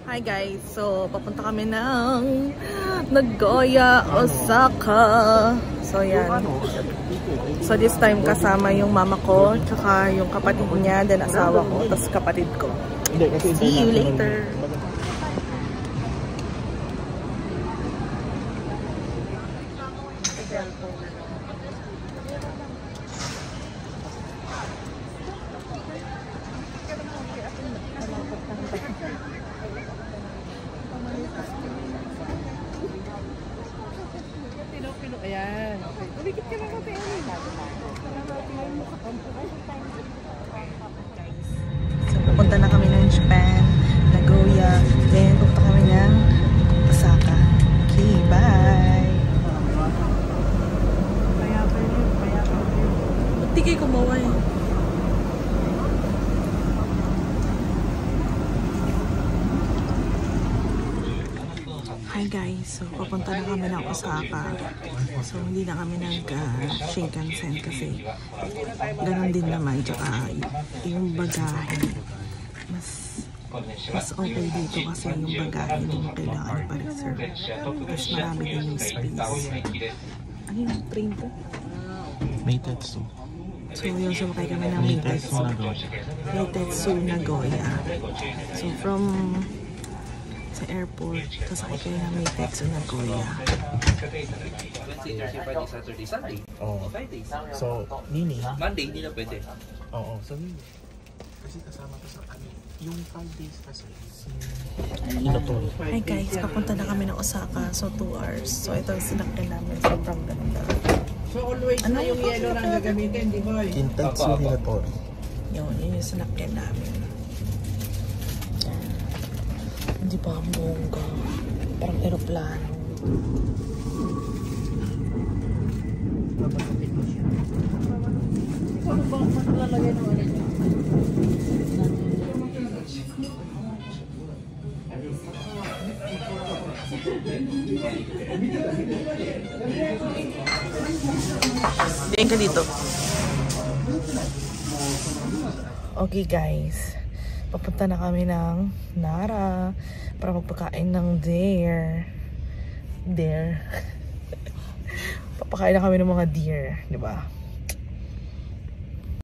Hi guys, so papunta kami ng Nagoya, Osaka. So yan. So this time kasama yung mama ko, tsaka yung kapatid niya, then asawa ko, tapos kapatid ko. See you later. Ayan. Ulikit ka lang natin. So pupunta na kami ng Japan, Nagoya, then pupunta kami ng Osaka. Okay, bye! Ba't di kayo kumawa eh? Hi guys, so papunta na kami ng Osaka. So hindi na kami nag-Shinkansen kasi ganun din naman. Tsaka yung bagahe, mas okay dito kasi yung bagahe hindi mo kailangan pa-reserve. Mas marami din yung space. Ano yung train to? Meitetsu. So yun, sumakay kami ng Meitetsu. Meitetsu Nagoya. So from sa airport, sasakay kayo ng Meitetsu Nagoya. Saturday, Sunday. Oh. 5 days. So, Nini? Monday, hindi na pwede. Oo, so Nini. Kasi kasama ko sa yung 5 days kasi. Hi guys, papunta na kami ng Osaka. So 2 hours. So ito yung sinakyan namin. Sobrang ganda. So always na yung yellow lang gagamitin, di ba? Kintetsu Hinatori. Yun yung sinakyan namin. Hindi pa ang bongga. Parang aeroplano. Ano ba maglalagay ng ano niya? Diyan ka dito. Okay guys, papunta na kami ng Nara para magpakain ng deer. Papakain na kami ng mga deer, di ba?